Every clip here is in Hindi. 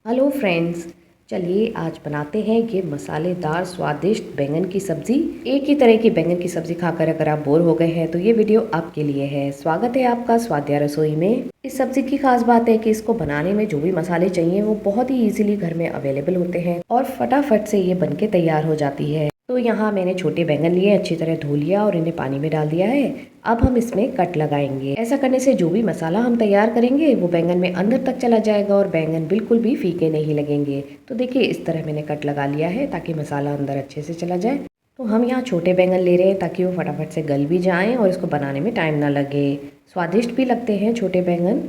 हेलो फ्रेंड्स, चलिए आज बनाते हैं ये मसालेदार स्वादिष्ट बैंगन की सब्जी। एक ही तरह की बैंगन की सब्जी खाकर अगर आप बोर हो गए हैं तो ये वीडियो आपके लिए है। स्वागत है आपका स्वाद्या रसोई में। इस सब्जी की खास बात है कि इसको बनाने में जो भी मसाले चाहिए वो बहुत ही इजीली घर में अवेलेबल होते हैं और फटाफट से ये बनके तैयार हो जाती है। तो यहाँ मैंने छोटे बैंगन लिए, अच्छी तरह धो लिया और इन्हें पानी में डाल दिया है। अब हम इसमें कट लगाएंगे। ऐसा करने से जो भी मसाला हम तैयार करेंगे वो बैंगन में अंदर तक चला जाएगा और बैंगन बिल्कुल भी फीके नहीं लगेंगे। तो देखिए इस तरह मैंने कट लगा लिया है ताकि मसाला अंदर अच्छे से चला जाए। तो हम यहाँ छोटे बैंगन ले रहे हैं ताकि वो फटाफट से गल भी जाएं और इसको बनाने में टाइम ना लगे। स्वादिष्ट भी लगते हैं छोटे बैंगन।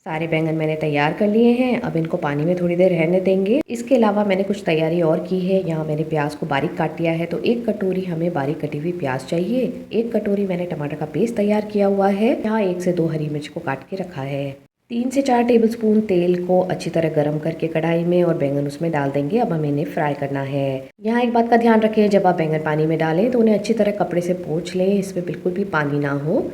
सारे बैंगन मैंने तैयार कर लिए हैं। अब इनको पानी में थोड़ी देर रहने देंगे। इसके अलावा मैंने कुछ तैयारी और की है। यहाँ मैंने प्याज को बारीक काट लिया है। तो 1 कटोरी हमें बारीक कटी हुई प्याज चाहिए। 1 कटोरी मैंने टमाटर का पेस्ट तैयार किया हुआ है। यहाँ 1 से 2 हरी मिर्च को काट के रखा है। 3 से 4 टेबलस्पून तेल को अच्छी तरह गर्म करके कढ़ाई में और बैंगन उसमें डाल देंगे। अब हमें इन्हें फ्राई करना है। यहाँ एक बात का ध्यान रखें, जब आप बैंगन पानी में डालें तो उन्हें अच्छी तरह कपड़े से पोंछ लें। इसमें बिल्कुल भी पानी ना हो।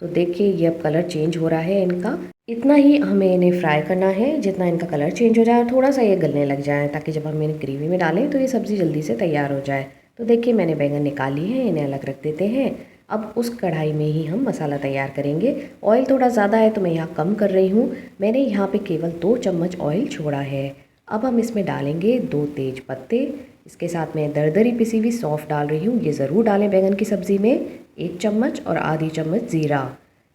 तो देखिए ये अब कलर चेंज हो रहा है इनका। इतना ही हमें इन्हें फ्राई करना है जितना इनका कलर चेंज हो जाए और थोड़ा सा ये गलने लग जाए, ताकि जब हम इन्हें ग्रेवी में डालें तो ये सब्ज़ी जल्दी से तैयार हो जाए। तो देखिए मैंने बैंगन निकाली है, इन्हें अलग रख देते हैं। अब उस कढ़ाई में ही हम मसाला तैयार करेंगे। ऑयल थोड़ा ज़्यादा है तो मैं यहाँ कम कर रही हूँ। मैंने यहाँ पे केवल 2 चम्मच ऑयल छोड़ा है। अब हम इसमें डालेंगे 2 तेज पत्ते। इसके साथ में दरदरी पिसी हुई सौंफ डाल रही हूँ, ये ज़रूर डालें बैंगन की सब्ज़ी में। 1 चम्मच और आधी चम्मच ज़ीरा।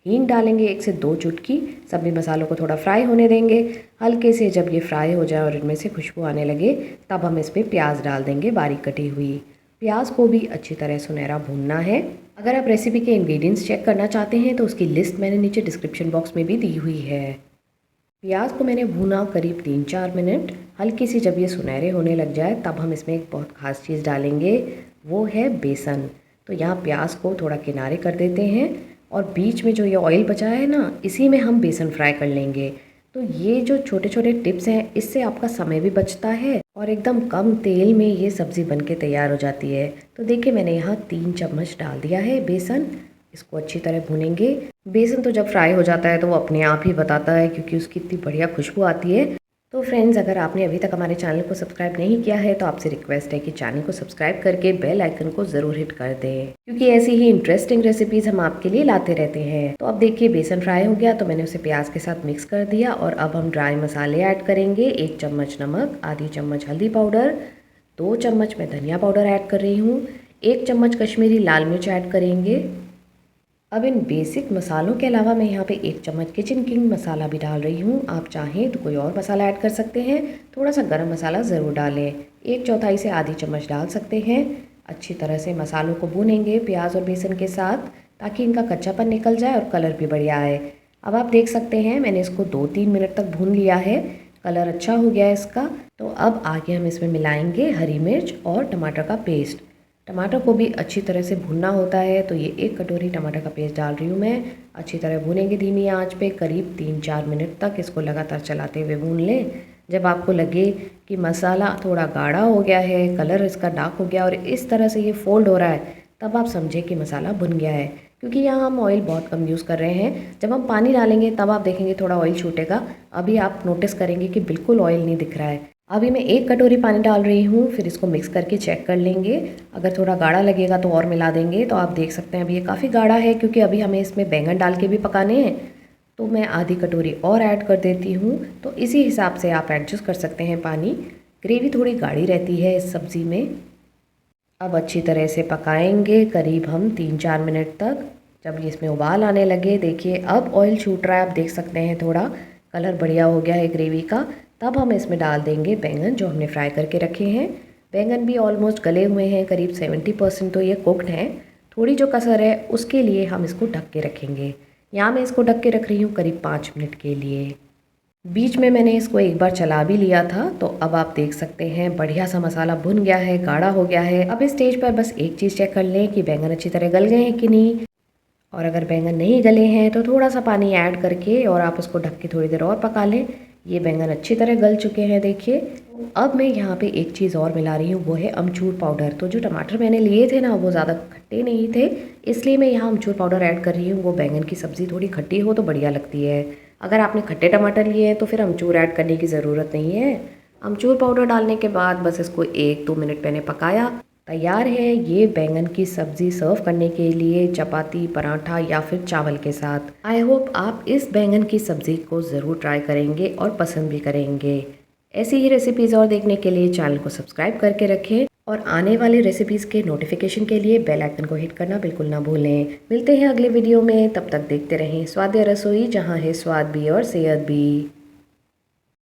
हींग डालेंगे 1 से 2 चुटकी। सभी मसालों को थोड़ा फ्राई होने देंगे। हल्के से जब ये फ्राई हो जाए और इनमें से खुशबू आने लगे तब हम इसमें प्याज डाल देंगे बारीक कटी हुई। प्याज को भी अच्छी तरह सुनहरा भूनना है। अगर आप रेसिपी के इंग्रेडिएंट्स चेक करना चाहते हैं तो उसकी लिस्ट मैंने नीचे डिस्क्रिप्शन बॉक्स में भी दी हुई है। प्याज को मैंने भूना करीब 3-4 मिनट। हल्की सी जब ये सुनहरे होने लग जाए तब हम इसमें एक बहुत ख़ास चीज़ डालेंगे, वो है बेसन। तो यहाँ प्याज को थोड़ा किनारे कर देते हैं और बीच में जो ये ऑयल बचा है ना, इसी में हम बेसन फ्राई कर लेंगे। तो ये जो छोटे छोटे टिप्स हैं इससे आपका समय भी बचता है और एकदम कम तेल में ये सब्ज़ी बनके तैयार हो जाती है। तो देखिए मैंने यहाँ 3 चम्मच डाल दिया है बेसन। इसको अच्छी तरह भूनेंगे। बेसन तो जब फ्राई हो जाता है तो वो अपने आप ही बताता है, क्योंकि उसकी इतनी बढ़िया खुशबू आती है। तो फ्रेंड्स, अगर आपने अभी तक हमारे चैनल को सब्सक्राइब नहीं किया है तो आपसे रिक्वेस्ट है कि चैनल को सब्सक्राइब करके बेल आइकन को ज़रूर हिट कर दें, क्योंकि ऐसी ही इंटरेस्टिंग रेसिपीज़ हम आपके लिए लाते रहते हैं। तो अब देखिए बेसन फ्राई हो गया तो मैंने उसे प्याज के साथ मिक्स कर दिया और अब हम ड्राई मसाले ऐड करेंगे। 1 चम्मच नमक, आधी चम्मच हल्दी पाउडर, 2 चम्मच मैं धनिया पाउडर ऐड कर रही हूँ, 1 चम्मच कश्मीरी लाल मिर्च ऐड करेंगे। अब इन बेसिक मसालों के अलावा मैं यहाँ पे 1 चम्मच किचन किंग मसाला भी डाल रही हूँ। आप चाहें तो कोई और मसाला ऐड कर सकते हैं। थोड़ा सा गरम मसाला ज़रूर डालें, 1/4 से आधी चम्मच डाल सकते हैं। अच्छी तरह से मसालों को भूनेंगे प्याज और बेसन के साथ, ताकि इनका कच्चापन निकल जाए और कलर भी बढ़िया आए। अब आप देख सकते हैं मैंने इसको 2-3 मिनट तक भून लिया है। कलर अच्छा हो गया है इसका। तो अब आगे हम इसमें मिलाएंगे हरी मिर्च और टमाटर का पेस्ट। टमाटर को भी अच्छी तरह से भूनना होता है, तो ये 1 कटोरी टमाटर का पेस्ट डाल रही हूँ मैं। अच्छी तरह भूनेंगे धीमी आंच पे करीब 3-4 मिनट तक। इसको लगातार चलाते हुए भून लें। जब आपको लगे कि मसाला थोड़ा गाढ़ा हो गया है, कलर इसका डार्क हो गया और इस तरह से ये फोल्ड हो रहा है, तब आप समझें कि मसाला भुन गया है। क्योंकि यहाँ हम ऑयल बहुत कम यूज़ कर रहे हैं। जब हम पानी डालेंगे तब आप देखेंगे थोड़ा ऑयल छूटेगा। अभी आप नोटिस करेंगे कि बिल्कुल ऑयल नहीं दिख रहा है। अभी मैं 1 कटोरी पानी डाल रही हूँ, फिर इसको मिक्स करके चेक कर लेंगे। अगर थोड़ा गाढ़ा लगेगा तो और मिला देंगे। तो आप देख सकते हैं अभी ये काफ़ी गाढ़ा है, क्योंकि अभी हमें इसमें बैंगन डाल के भी पकाने हैं। तो मैं आधी कटोरी और ऐड कर देती हूँ। तो इसी हिसाब से आप एडजस्ट कर सकते हैं पानी। ग्रेवी थोड़ी गाढ़ी रहती है इस सब्ज़ी में। अब अच्छी तरह से पकाएंगे करीब हम 3-4 मिनट तक। जब ये इसमें उबाल आने लगे, देखिए अब ऑयल छूट रहा है, आप देख सकते हैं थोड़ा कलर बढ़िया हो गया है ग्रेवी का। तब हम इसमें डाल देंगे बैंगन जो हमने फ्राई करके रखे हैं। बैंगन भी ऑलमोस्ट गले हुए हैं, करीब 70% तो ये कुक्ड हैं। थोड़ी जो कसर है उसके लिए हम इसको ढक के रखेंगे। यहाँ मैं इसको ढक के रख रही हूँ करीब 5 मिनट के लिए। बीच में मैंने इसको एक बार चला भी लिया था। तो अब आप देख सकते हैं बढ़िया सा मसाला भुन गया है, गाढ़ा हो गया है। अब इस स्टेज पर बस एक चीज़ चेक कर लें कि बैंगन अच्छी तरह गल गए हैं कि नहीं। और अगर बैंगन नहीं गले हैं तो थोड़ा सा पानी ऐड करके और आप उसको ढक के थोड़ी देर और पका लें। ये बैंगन अच्छी तरह गल चुके हैं देखिए। अब मैं यहाँ पे एक चीज़ और मिला रही हूँ, वो है अमचूर पाउडर। तो जो टमाटर मैंने लिए थे ना, वो ज़्यादा खट्टे नहीं थे, इसलिए मैं यहाँ अमचूर पाउडर ऐड कर रही हूँ। वो बैंगन की सब्ज़ी थोड़ी खट्टी हो तो बढ़िया लगती है। अगर आपने खट्टे टमाटर लिए हैं तो फिर अमचूर ऐड करने की ज़रूरत नहीं है। अमचूर पाउडर डालने के बाद बस इसको 1-2 मिनट मैंने पकाया। तैयार है ये बैंगन की सब्ज़ी सर्व करने के लिए चपाती, पराठा या फिर चावल के साथ। आई होप आप इस बैंगन की सब्ज़ी को ज़रूर ट्राई करेंगे और पसंद भी करेंगे। ऐसी ही रेसिपीज़ और देखने के लिए चैनल को सब्सक्राइब करके रखें और आने वाले रेसिपीज़ के नोटिफिकेशन के लिए बेल आइकन को हिट करना बिल्कुल ना भूलें। मिलते हैं अगले वीडियो में, तब तक देखते रहें स्वादिया रसोई, जहाँ है स्वाद भी और सेहत भी।